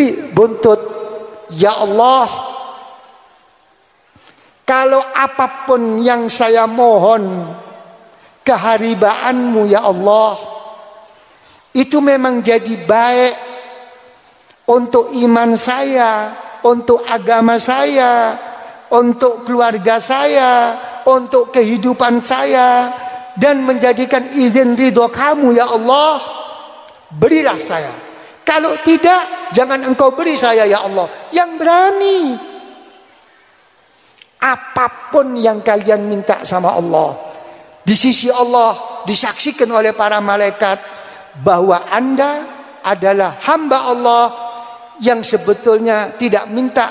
beri buntut. Ya Allah, kalau apapun yang saya mohon keharibaanmu ya Allah, itu memang jadi baik untuk iman saya, untuk agama saya, untuk keluarga saya, untuk kehidupan saya, dan menjadikan izin ridho kamu ya Allah, berilah saya. Kalau tidak, jangan engkau beri saya ya Allah. Yang berani, apapun yang kalian minta sama Allah, di sisi Allah disaksikan oleh para malaikat bahwa Anda adalah hamba Allah yang sebetulnya tidak minta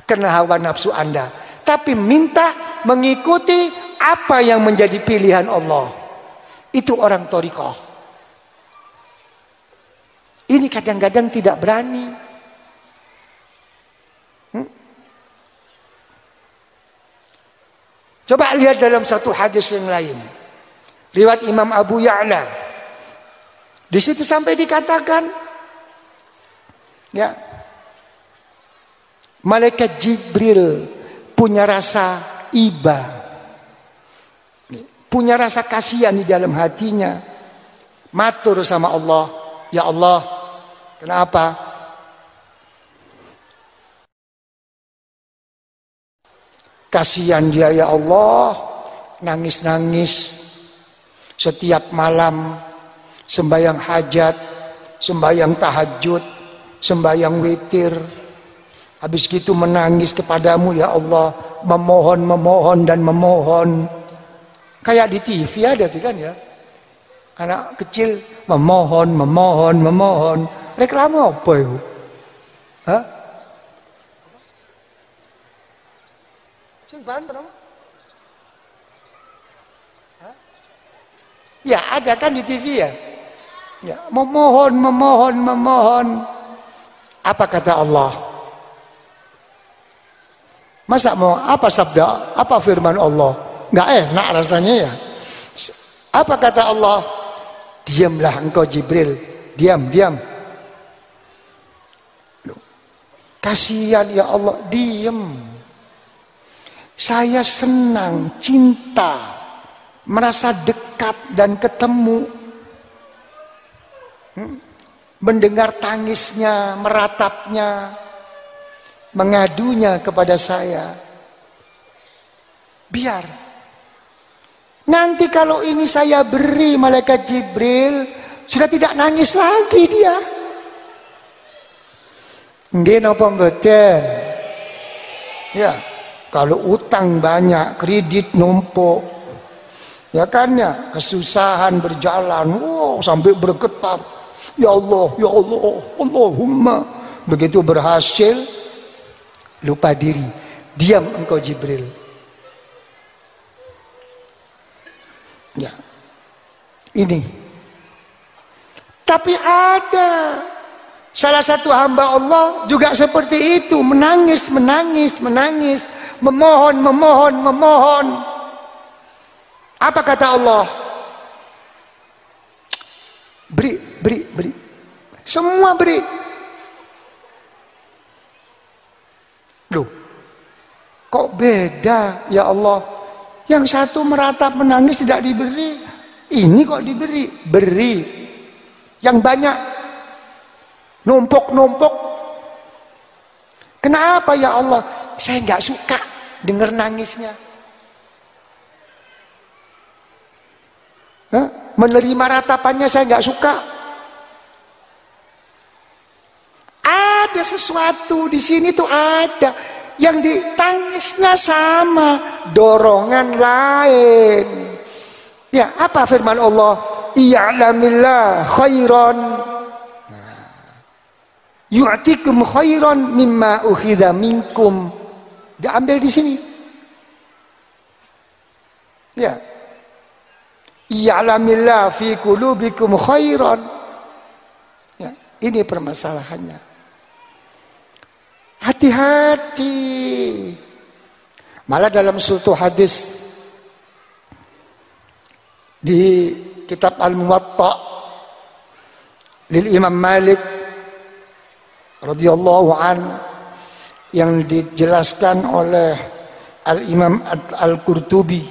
karena hawa nafsu Anda, tapi minta mengikuti apa yang menjadi pilihan Allah. Itu orang thariqah. Ini kadang-kadang tidak berani. Coba lihat dalam satu hadis yang lain, riwayat Imam Abu Ya'la. Di situ sampai dikatakan, ya, malaikat Jibril punya rasa iba, punya rasa kasihan di dalam hatinya. Matur sama Allah, ya Allah, kenapa? Kasihan dia ya Allah, nangis-nangis setiap malam, sembahyang hajat, sembahyang tahajud, sembahyang witir. Habis gitu menangis kepadamu ya Allah, memohon dan memohon. Kayak di TV ada tuh kan ya, anak kecil memohon. Reklame apa itu? Hah? Sing Banten apa? Hah? Ya ada kan di TV ya. Ya, memohon. Apa kata Allah? Masa mau apa sabda? Apa firman Allah? Nggak enak rasanya ya. Apa kata Allah? Diamlah engkau Jibril. Diam. Kasihan ya Allah, diam. Saya senang, cinta, merasa dekat dan ketemu. Mendengar tangisnya, meratapnya, mengadunya kepada saya. Biar nanti kalau ini saya beri malaikat Jibril, sudah tidak nangis lagi dia. Nggih napa mboten? Ya, kalau utang banyak, kredit numpuk, ya kan ya, kesusahan berjalan, sampai bergetar. Ya Allah, Allahumma. Begitu berhasil, lupa diri, diam engkau Jibril. Ya, ini. Tapi ada salah satu hamba Allah juga seperti itu, menangis, memohon. Apa kata Allah? Beri. Semua beri. Loh, kok beda ya Allah? Yang satu meratap menangis tidak diberi, ini kok diberi. Beri. Yang banyak numpuk. Kenapa ya Allah? Saya nggak suka dengar nangisnya. Menerima ratapannya saya nggak suka. Ada sesuatu di sini tuh ada yang ditangisnya sama, dorongan lain. Ya, apa firman Allah? I'lamillah khairan yu'tikum khairan mimma ukhidha minkum. Diambil di sini. Ya. I'lamillah fi qulubikum khairan. Ya, ini permasalahannya. Hati-hati. Malah dalam suatu hadis di kitab Al-Muwatta lil Imam Malik, radhiyallahu an yang dijelaskan oleh Al-Imam Al-Qurtubi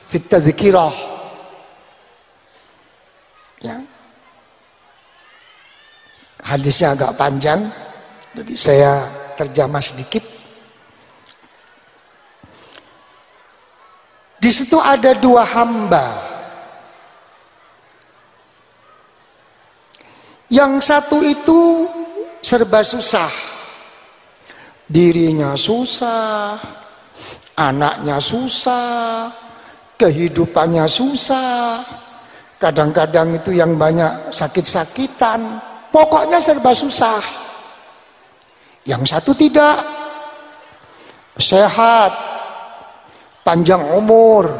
fi Tadhkirah. Ya. Hadisnya agak panjang, jadi saya terjemah sedikit. Di situ ada dua hamba. Yang satu itu serba susah. Dirinya susah, anaknya susah, kehidupannya susah. Kadang-kadang itu yang banyak sakit-sakitan. Pokoknya serba susah. Yang satu tidak. Sehat, panjang umur,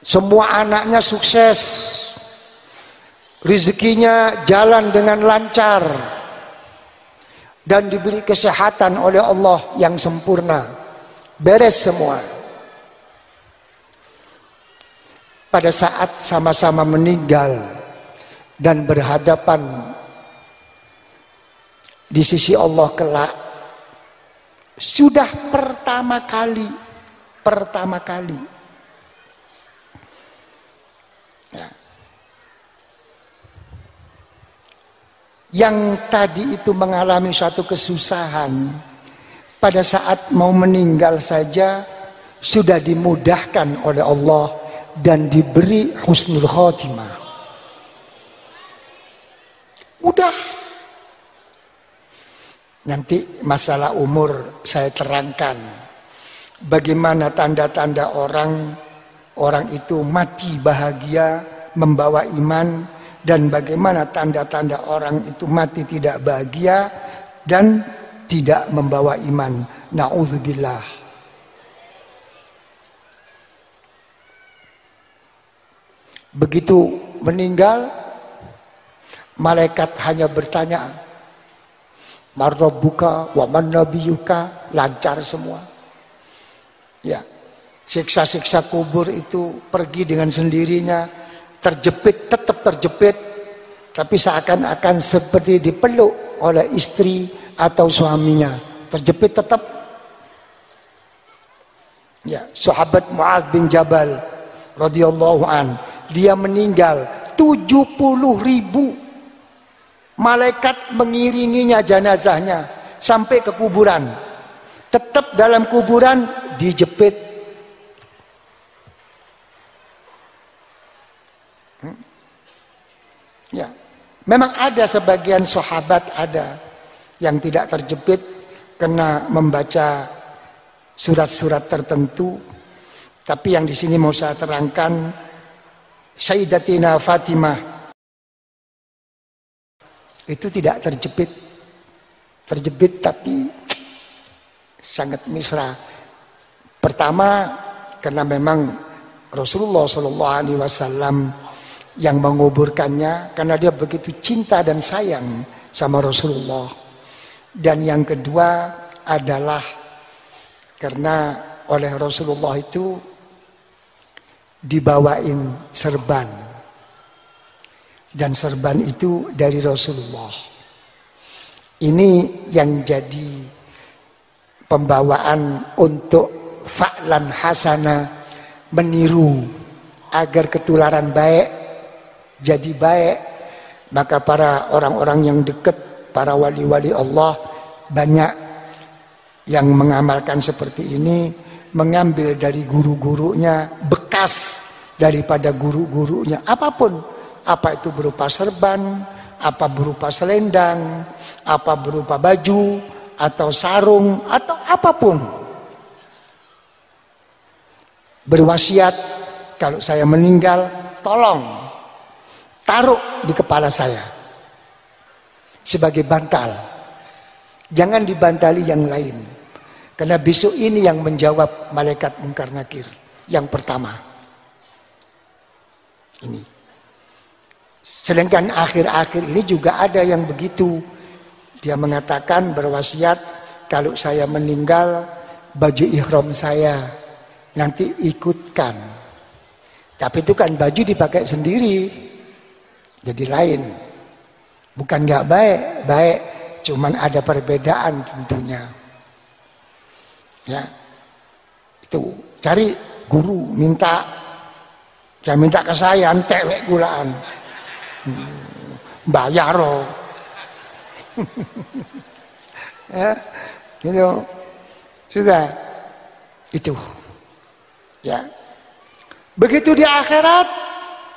semua anaknya sukses, rezekinya jalan dengan lancar, dan diberi kesehatan oleh Allah yang sempurna, beres semua. Pada saat sama-sama meninggal dan berhadapan di sisi Allah kelak, sudah pertama kali ya, yang tadi itu mengalami suatu kesusahan, pada saat mau meninggal saja sudah dimudahkan oleh Allah dan diberi husnul khotimah. Mudah. Nanti masalah umur saya terangkan. Bagaimana tanda-tanda orang itu mati bahagia membawa iman, dan bagaimana tanda-tanda orang itu mati tidak bahagia dan tidak membawa iman. Na'udzubillah. Begitu meninggal, malaikat hanya bertanya, "Man rabbuka wa man nabiyuka?" Lancar semua. Ya, siksa-siksa kubur itu pergi dengan sendirinya, terjepit, tetap terjepit, tapi seakan-akan seperti dipeluk oleh istri atau suaminya, terjepit tetap. Ya, sahabat Mu'adz bin Jabal radhiyallahu an, dia meninggal, 70.000 malaikat mengiringinya jenazahnya sampai ke kuburan. Tetap dalam kuburan dijepit. Ya, memang ada sebagian sahabat ada yang tidak terjepit karena membaca surat-surat tertentu. Tapi yang di sini mau saya terangkan, Sayyidatina Fatimah itu tidak terjepit. Terjepit tapi sangat mesra. Pertama, karena memang Rasulullah SAW yang menguburkannya, karena dia begitu cinta dan sayang sama Rasulullah. Dan yang kedua adalah karena oleh Rasulullah itu dibawain serban, dan serban itu dari Rasulullah. Ini yang jadi pembawaan untuk fa'lan hasana, meniru agar ketularan baik jadi baik. Maka para orang-orang yang dekat, para wali-wali Allah, banyak yang mengamalkan seperti ini, mengambil dari guru-gurunya, bekas daripada guru-gurunya, apapun, apa itu berupa serban, apa berupa selendang, apa berupa baju atau sarung atau apapun. Berwasiat, kalau saya meninggal, tolong taruh di kepala saya sebagai bantal. Jangan dibantali yang lain, karena besok ini yang menjawab malaikat Munkar Nakir. Yang pertama ini. Sedangkan akhir-akhir ini juga ada yang begitu. Dia mengatakan, berwasiat, kalau saya meninggal, baju ihram saya nanti ikutkan. Tapi itu kan baju dipakai sendiri, jadi lain. Bukan nggak baik, baik. cuman ada perbedaan tentunya. Ya, itu cari guru, jangan minta ke saya, entek gulaan, bayar loh. Ya, gitu, sudah itu. Ya, begitu di akhirat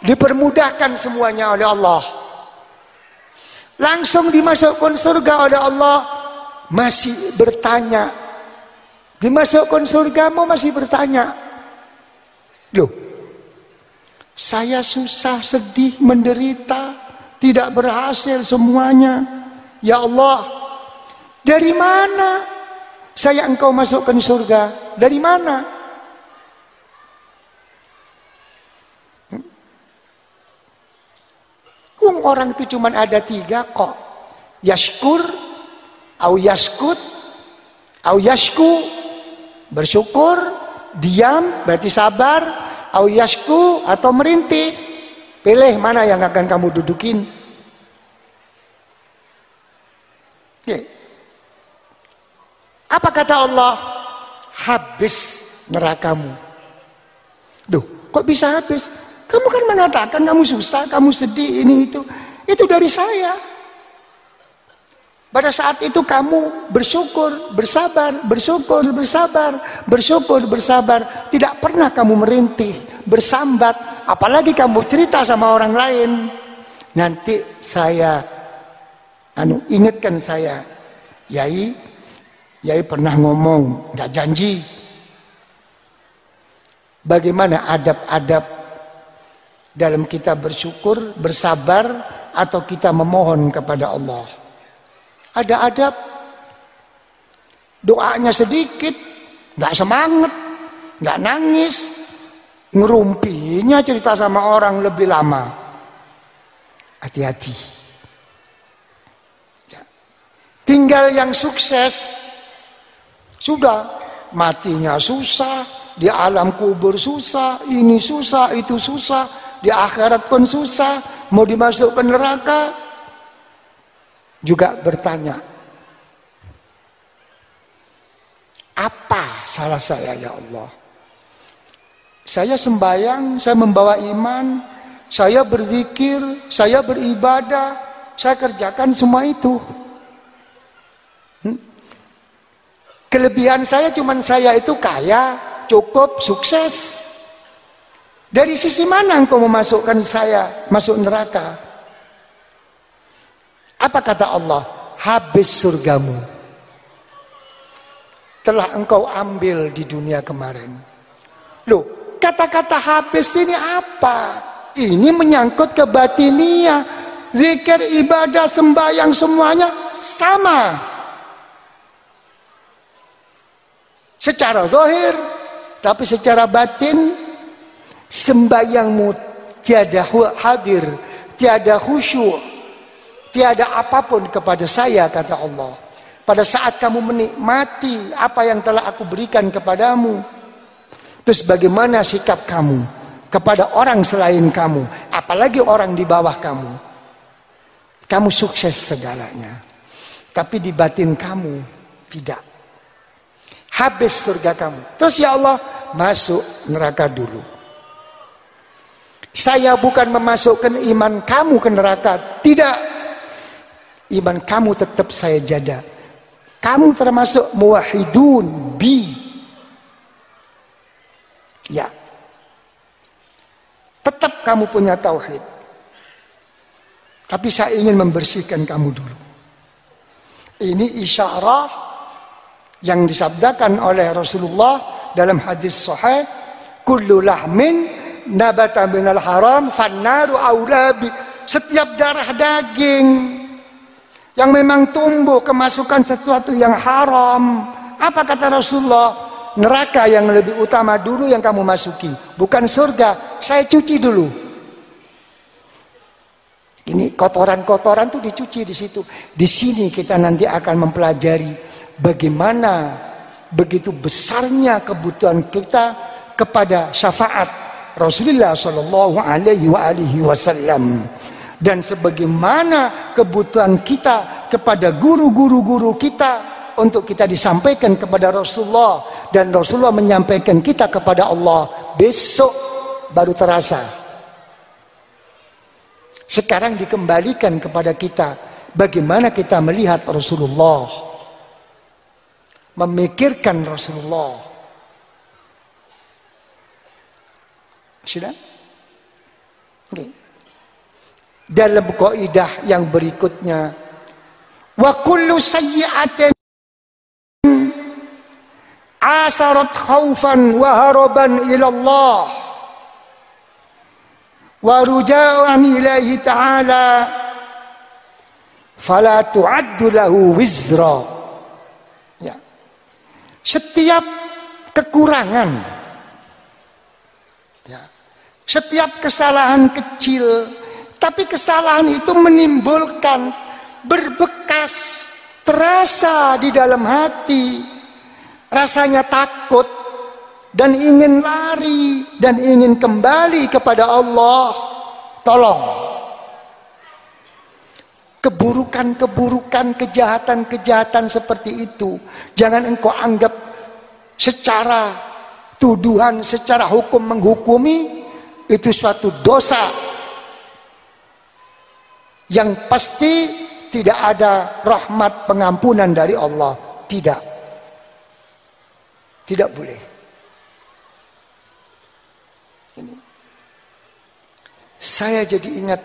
dipermudahkan semuanya oleh Allah. Langsung dimasukkan surga oleh Allah. Masih bertanya. Dimasukkan surga mau masih bertanya. Loh, saya susah, sedih, menderita, tidak berhasil semuanya. Ya Allah, dari mana saya engkau masukkan surga? Dari mana? Orang itu cuma ada 3 kok. Yashkur, au yaskut, au yashku, bersyukur, diam berarti sabar, au yashku atau merintih. Pilih mana yang akan kamu dudukin. Oke. Apa kata Allah? Habis nerakamu. Duh, kok bisa habis? Kamu kan mengatakan kamu susah, kamu sedih, ini itu. Itu dari saya. Pada saat itu kamu bersyukur, bersabar, bersyukur, bersabar, bersyukur, bersabar. Tidak pernah kamu merintih, bersambat. Apalagi kamu cerita sama orang lain. Nanti saya, ingatkan saya. Yai pernah ngomong, gak janji. Bagaimana adab-adab dalam kita bersyukur, bersabar, atau kita memohon kepada Allah. Ada adab. Doanya sedikit, gak semangat, gak nangis, ngerumpinya cerita sama orang lebih lama. Hati-hati. Ya. Tinggal yang sukses, sudah matinya susah, di alam kubur susah, ini susah, itu susah. Di akhirat pun susah, mau dimasukkan neraka juga bertanya, apa salah saya ya Allah? Saya sembahyang, saya membawa iman, saya berzikir, saya beribadah, saya kerjakan semua itu. Kelebihan saya cuman saya itu kaya, cukup, sukses. Dari sisi mana engkau memasukkan saya masuk neraka? Apa kata Allah? Habis surgamu. Telah engkau ambil di dunia kemarin. Loh, kata-kata habis ini apa? Ini menyangkut ke batiniah. Zikir, ibadah, sembahyang semuanya sama. Secara zahir, tapi secara batin sembahyangmu tiada hadir, tiada khusyuk, tiada apapun kepada saya, kata Allah. Pada saat kamu menikmati apa yang telah aku berikan kepadamu, terus bagaimana sikap kamu kepada orang selain kamu, apalagi orang di bawah kamu? Kamu sukses segalanya, tapi di batin kamu tidak. Habis surga kamu. Terus ya Allah, masuk neraka dulu. Saya bukan memasukkan iman kamu ke neraka. Tidak. Iman kamu tetap saya jaga. Kamu termasuk muwahhidun bi. Ya. Tetap kamu punya tauhid. Tapi saya ingin membersihkan kamu dulu. Ini isyarah yang disabdakan oleh Rasulullah dalam hadis sahih. Kullu lahmin nabata minal haram fannaru aulabi. Setiap darah daging yang memang tumbuh kemasukan sesuatu yang haram, apa kata Rasulullah? Neraka yang lebih utama dulu yang kamu masuki, bukan surga. Saya cuci dulu. Ini kotoran-kotoran tuh dicuci di situ. Di sini kita nanti akan mempelajari bagaimana begitu besarnya kebutuhan kita kepada syafaat Rasulullah Shallallahu Alaihi Wasallam, dan sebagaimana kebutuhan kita kepada guru-guru kita untuk kita disampaikan kepada Rasulullah, dan Rasulullah menyampaikan kita kepada Allah. Besok baru terasa. Sekarang dikembalikan kepada kita bagaimana kita melihat Rasulullah, memikirkan Rasulullah. Sudah? Okay. Dalam kaidah yang berikutnya, wa kullu sayyi'atin asarat khaufan wa haraban ila Allah wa ruja'an ilaihi ta'ala fala tu'addu lahu wizra. Ya. Setiap kekurangan, ya, setiap kesalahan kecil, tapi kesalahan itu menimbulkan berbekas, terasa di dalam hati. Rasanya takut dan ingin lari dan ingin kembali kepada Allah. Tolong, keburukan-keburukan, kejahatan-kejahatan seperti itu jangan engkau anggap secara tuduhan, secara hukum menghukumi itu suatu dosa yang pasti tidak ada rahmat pengampunan dari Allah. Tidak boleh. Ini. Saya jadi ingat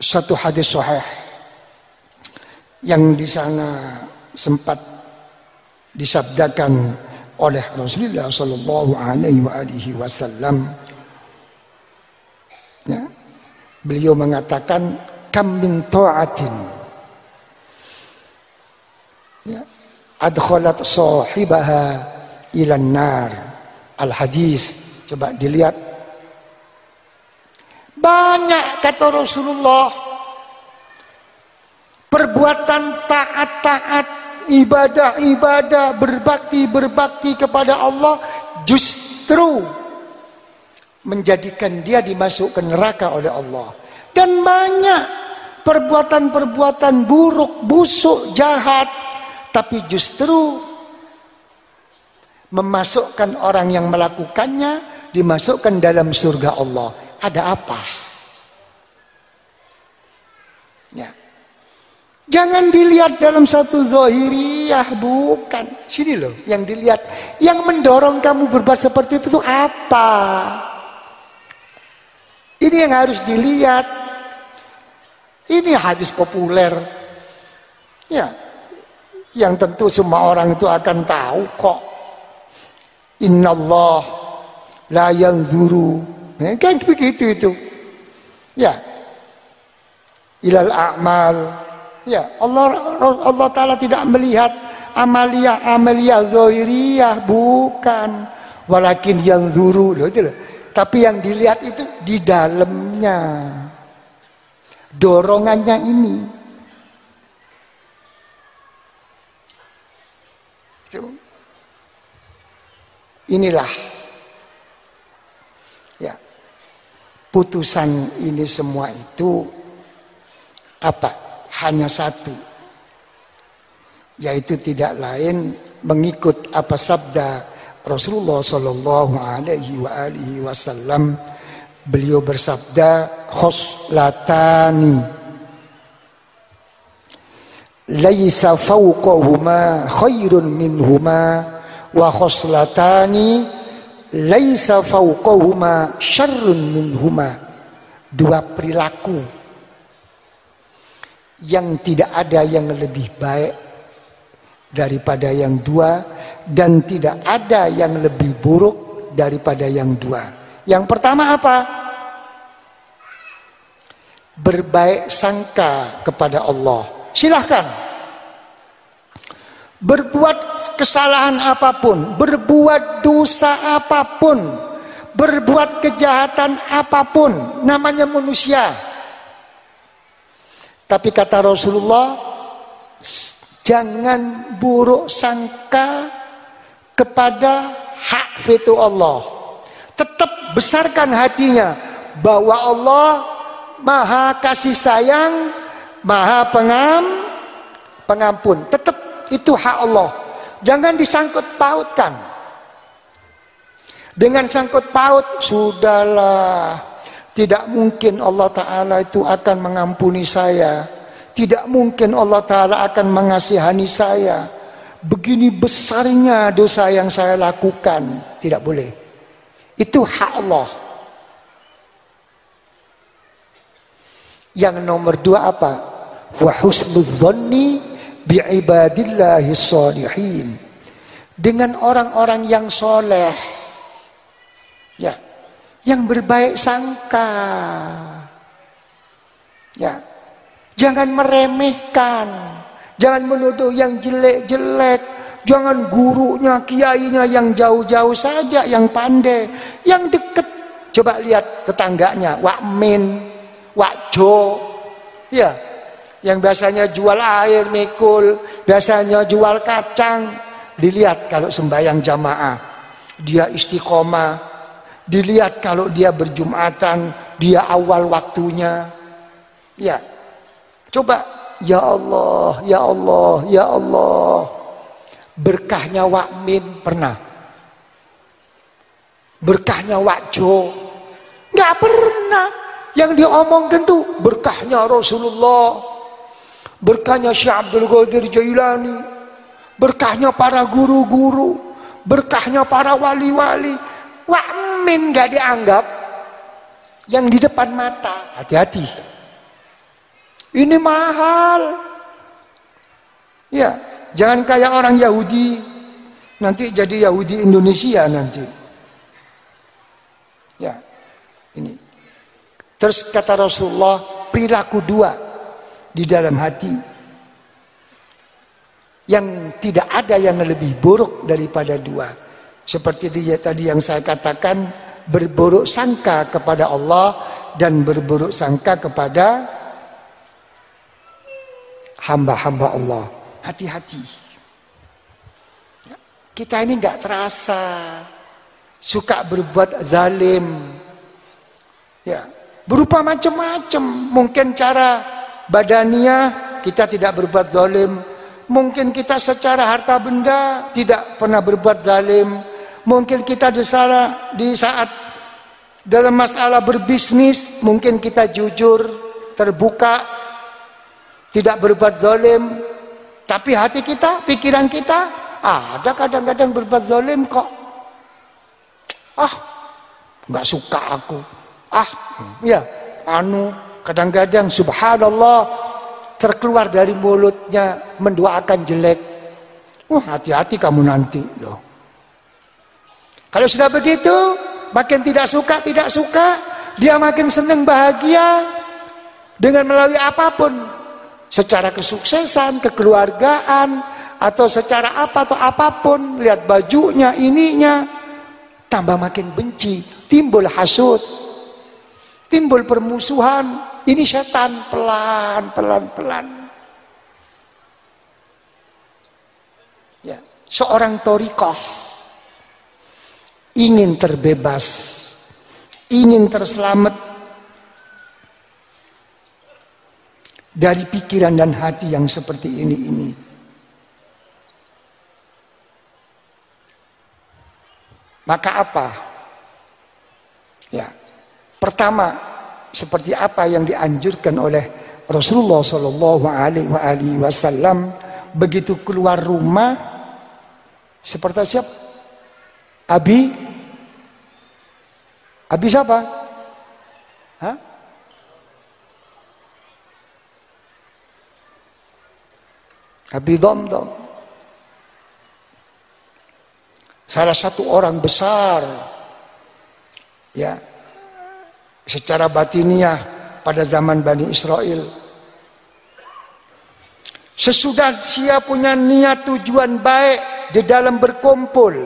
suatu hadis sahih yang di sana sempat disabdakan oleh Rasulullah sallallahu alaihi wasallam. Ya. Beliau mengatakan, kam min ta'atin, ya, adkhalat sahibaha ilan nar. Al-hadis. Coba dilihat. Banyak, kata Rasulullah, perbuatan taat-taat, ibadah-ibadah, berbakti kepada Allah justru menjadikan dia dimasukkan neraka oleh Allah. Dan banyak perbuatan-perbuatan buruk, busuk, jahat, tapi justru memasukkan orang yang melakukannya dimasukkan dalam surga Allah. Ada apa? Ya. Jangan dilihat dalam satu zahiriyah, bukan. Sini loh yang dilihat. Yang mendorong kamu berbuat seperti itu apa? Ini yang harus dilihat. Ini hadis populer. Ya. Yang tentu semua orang itu akan tahu kok. Innallah la yanzuru, kan begitu itu. Ya. Ilal a'mal. Ya, Allah Ta'ala tidak melihat amaliyah zahiriyah, bukan. Walakin yanzuru, loh itu loh. Tapi yang dilihat itu di dalamnya. Dorongannya ini. Inilah ya, putusan ini semua itu apa? Hanya satu, yaitu tidak lain mengikut apa sabda Rasulullah Sallallahu Alaihi Wasallam. Beliau bersabda, khoslatani laisa fawqahuma khairun minhuma wa khoslatani laisa fawqahuma syarrun minhuma. Dua perilaku yang tidak ada yang lebih baik daripada yang dua, dan tidak ada yang lebih buruk daripada yang dua. Yang pertama apa? Berbaik sangka kepada Allah. Silahkan berbuat kesalahan apapun, berbuat dosa apapun, berbuat kejahatan apapun, namanya manusia. Tapi kata Rasulullah, jangan buruk sangka kepada hak veto Allah. Tetap besarkan hatinya bahwa Allah Maha kasih sayang, Maha pengampun. Tetap itu hak Allah. Jangan disangkut pautkan. Dengan sangkut paut, sudahlah. Tidak mungkin Allah Ta'ala itu akan mengampuni saya. Tidak mungkin Allah Ta'ala akan mengasihani saya. Begini besarnya dosa yang saya lakukan. Tidak boleh. Itu hak Allah. Yang nomor 2 apa? Wa husnudzanni bi'ibadillahis shalihin. Dengan orang-orang yang soleh. Ya. Yang berbaik sangka. Ya. Jangan meremehkan. Jangan menuduh yang jelek-jelek. Jangan gurunya, kiainya yang jauh-jauh saja, yang pandai. Yang dekat. Coba lihat tetangganya. Wak Min, Wak Jo. Ya. Yang biasanya jual air, mikul. Biasanya jual kacang. Dilihat kalau sembahyang jamaah. Dia istiqomah. Dilihat kalau dia berjumatan, dia awal waktunya. Ya. Coba, ya Allah, ya Allah, ya Allah. Berkahnya Wak Min pernah. Berkahnya Wak Jo nggak pernah. Yang diomongkan tuh berkahnya Rasulullah, berkahnya Syekh Abdul Qadir Jailani, berkahnya para guru-guru, berkahnya para wali-wali. Wak Min gak dianggap. Yang di depan mata, hati-hati. Ini mahal. Ya, jangan kayak orang Yahudi. Nanti jadi Yahudi Indonesia nanti. Ya, ini. Terus kata Rasulullah, perilaku 2 di dalam hati. Yang tidak ada yang lebih buruk daripada 2. Seperti dia tadi yang saya katakan, berburuk sangka kepada Allah dan berburuk sangka kepada hamba-hamba Allah. Hati-hati. Kita ini nggak terasa suka berbuat zalim. Ya, berupa macam-macam. Mungkin cara badaniah kita tidak berbuat zalim. Mungkin kita secara harta benda tidak pernah berbuat zalim. Mungkin kita di saat dalam masalah berbisnis, mungkin kita jujur, terbuka, tidak berbuat zalim. Tapi hati kita, pikiran kita, ada kadang-kadang berbuat zalim kok. Nggak suka aku. Kadang-kadang subhanallah terkeluar dari mulutnya mendoakan jelek. Hati-hati kamu nanti loh. Kalau sudah begitu, makin tidak suka, dia makin senang bahagia dengan melalui apapun. Secara kesuksesan, kekeluargaan, atau secara apa atau apapun. Lihat bajunya, ininya. Tambah makin benci, timbul hasud, timbul permusuhan. Ini setan pelan-pelan. Ya, seorang thariqah ingin terbebas, ingin terselamat dari pikiran dan hati yang seperti ini. Maka apa? Ya, pertama, seperti apa yang dianjurkan oleh Rasulullah Shallallahu Alaihi Wasallam begitu keluar rumah, seperti siapa? Abi siapa? Abi Dhamdham. Salah satu orang besar, ya, secara batiniah pada zaman Bani Israel. Sesudah dia punya niat tujuan baik di dalam berkumpul,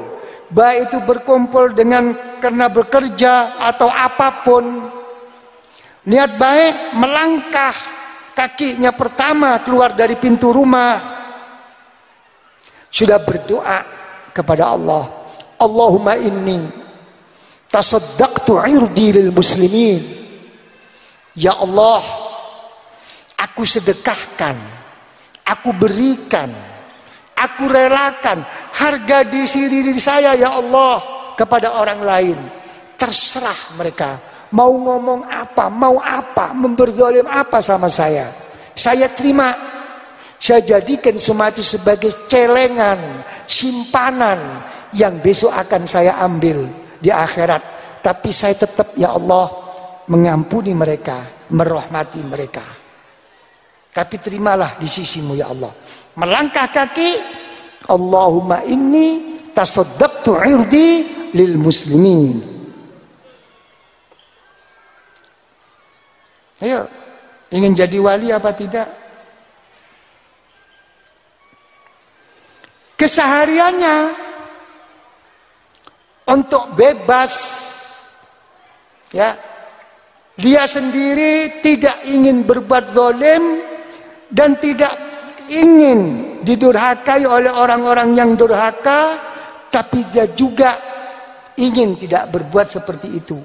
baik itu berkumpul dengan karena bekerja atau apapun, niat baik, melangkah kakinya pertama keluar dari pintu rumah, sudah berdoa kepada Allah, Allahumma inni tasaddaqtu irdi lil muslimin. Ya Allah, aku sedekahkan, aku berikan, aku relakan harga diri saya ya Allah kepada orang lain. Terserah mereka mau ngomong apa, mau apa, memberzalim apa sama saya. Saya terima, saya jadikan semua itu sebagai celengan, simpanan yang besok akan saya ambil di akhirat. Tapi saya tetap ya Allah mengampuni mereka, merahmati mereka. Tapi terimalah di sisimu ya Allah. Melangkah kaki, Allahumma inni tasaddaqtu irdi lil muslimin. Ayo, ingin jadi wali apa tidak? Kesehariannya untuk bebas, ya, dia sendiri tidak ingin berbuat zalim dan tidak ingin didurhakai oleh orang-orang yang durhaka, tapi dia juga ingin tidak berbuat seperti itu.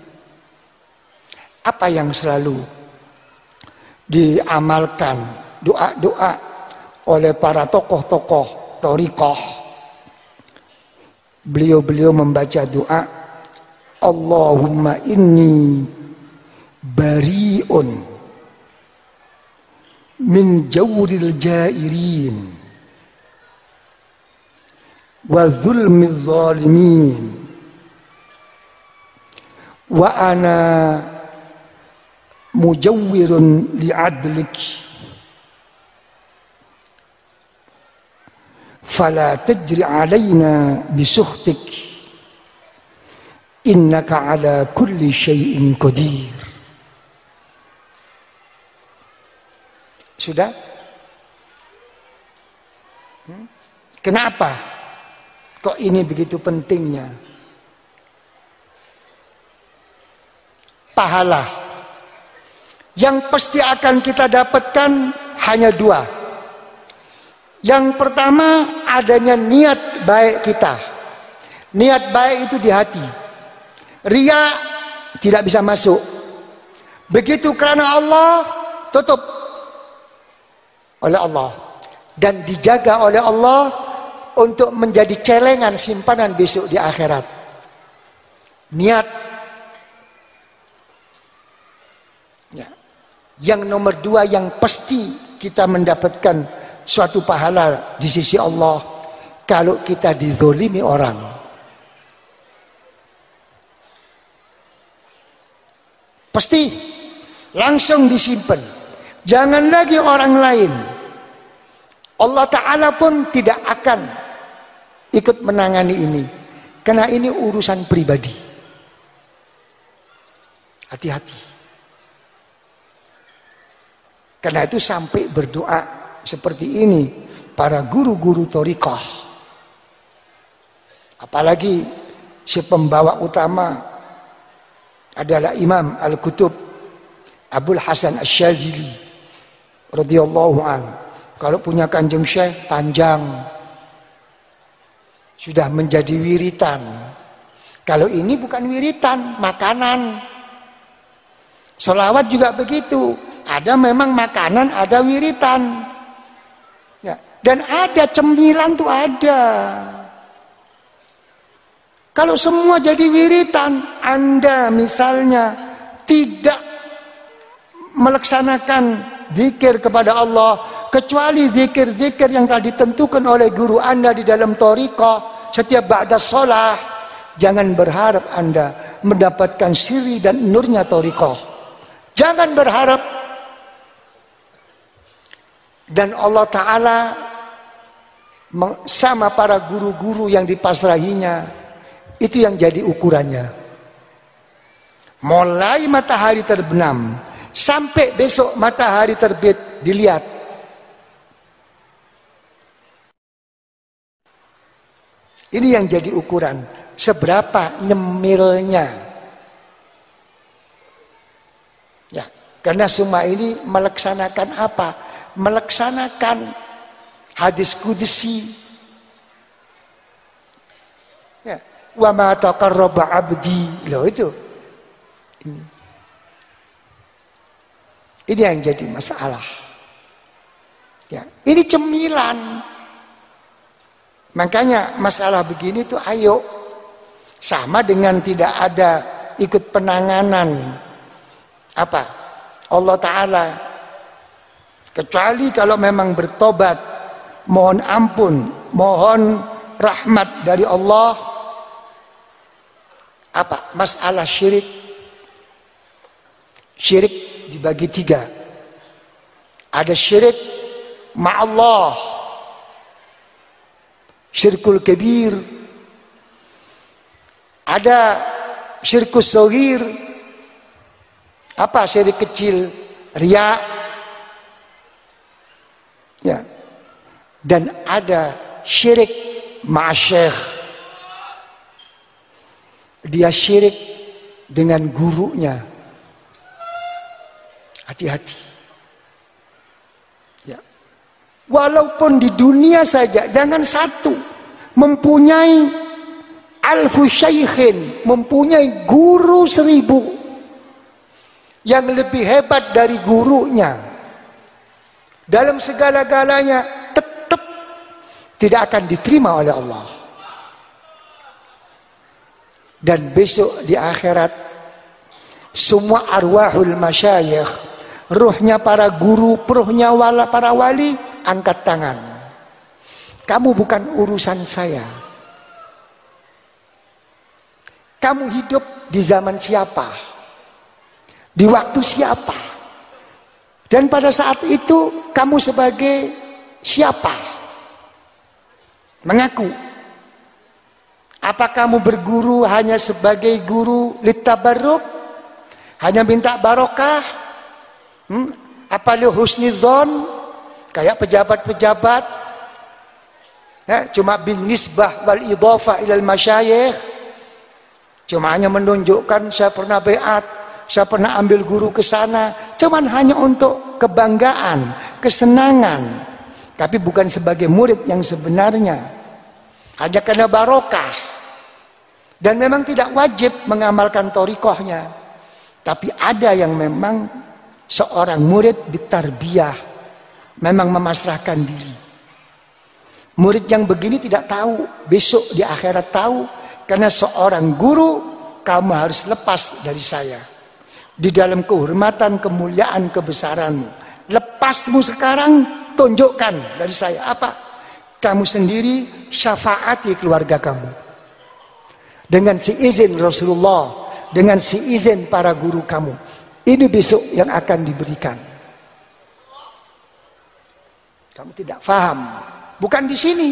Apa yang selalu diamalkan, doa-doa oleh para tokoh-tokoh thariqah? Beliau-beliau membaca doa, Allahumma inni bari'un min jawril jairin wa zulmil zalimin wa ana mujawwirun li'adlik fala tajri alaina bisukhtik innaka ala kulli syai'in qadir. Sudah? Kenapa kok ini begitu pentingnya? Pahala yang pasti akan kita dapatkan hanya dua. Yang pertama, adanya niat baik kita. Niat baik itu di hati. Ria tidak bisa masuk. Begitu karena Allah, tutup oleh Allah dan dijaga oleh Allah untuk menjadi celengan simpanan besok di akhirat. Niat. Ya. Yang nomor dua yang pasti kita mendapatkan suatu pahala di sisi Allah kalau kita dizolimi orang. Pasti langsung disimpan. Jangan lagi orang lain. Allah Ta'ala pun tidak akan ikut menangani ini. Karena ini urusan pribadi. Hati-hati. Karena itu sampai berdoa seperti ini para guru-guru thariqah. Apalagi si pembawa utama adalah Imam Al-Qutub Abul Hasan Asy-Syadzili radhiyallahu anhu. Kalau punya Kanjeng Syekh panjang, sudah menjadi wiritan. Kalau ini bukan wiritan, makanan. Sholawat juga begitu. Ada memang makanan, ada wiritan. Ya. Dan ada cemilan tuh ada. Kalau semua jadi wiritan, Anda misalnya tidak melaksanakan zikir kepada Allah, kecuali zikir-zikir yang telah ditentukan oleh guru Anda di dalam thariqah, setiap ba'da sholah, jangan berharap Anda mendapatkan siri dan nurnya thariqah. Jangan berharap. Dan Allah Ta'ala sama para guru-guru yang dipasrahinya, itu yang jadi ukurannya. Mulai matahari terbenam sampai besok matahari terbit, dilihat. Ini yang jadi ukuran seberapa nyemilnya. Ya, karena semua ini melaksanakan apa? Melaksanakan hadis qudsi. Ya, wa ma taqarraba 'abdi. Loh itu. Ini yang jadi masalah. Ya, ini cemilan. Makanya masalah begini tuh ayo. Sama dengan tidak ada ikut penanganan apa? Allah Ta'ala. Kecuali kalau memang bertobat, mohon ampun, mohon rahmat dari Allah. Apa? Masalah syirik. Syirik dibagi 3. Ada syirik ma'allah, syirkul kabir. Ada syirkus shaghir. Apa syirik kecil? Riya. Ya. Dan ada syirik ma'asyikh. Dia syirik dengan gurunya. Hati-hati. Ya. Walaupun di dunia saja, jangan satu. Mempunyai alfu syaikhin, mempunyai guru 1000 yang lebih hebat dari gurunya. Dalam segala-galanya tetap tidak akan diterima oleh Allah. Dan besok di akhirat semua arwahul masyayikh, ruhnya para guru, ruhnya para wali, angkat tangan. Kamu bukan urusan saya. Kamu hidup di zaman siapa? Di waktu siapa? Dan pada saat itu kamu sebagai siapa? Mengaku. Apa kamu berguru hanya sebagai guru litabarruk? Hanya minta barokah? Apa li husnidzon? Kayak pejabat-pejabat? Ya, cuma bin nisbah wal idhafah ilal masyayikh. Cuma hanya menunjukkan saya pernah baiat, saya pernah ambil guru ke sana. Cuman hanya untuk kebanggaan, kesenangan. Tapi bukan sebagai murid yang sebenarnya. Hanya karena barokah. Dan memang tidak wajib mengamalkan thariqahnya. Tapi ada yang memang seorang murid bitarbiyah. Memang memasrahkan diri. Murid yang begini tidak tahu. Besok di akhirat tahu. Karena seorang guru, kamu harus lepas dari saya. Di dalam kehormatan, kemuliaan, kebesaranmu. Lepasmu sekarang, tunjukkan dari saya. Apa? Kamu sendiri syafaati keluarga kamu. Dengan seizin Rasulullah. Dengan seizin para guru kamu. Ini besok yang akan diberikan. Kamu tidak paham. Bukan di sini.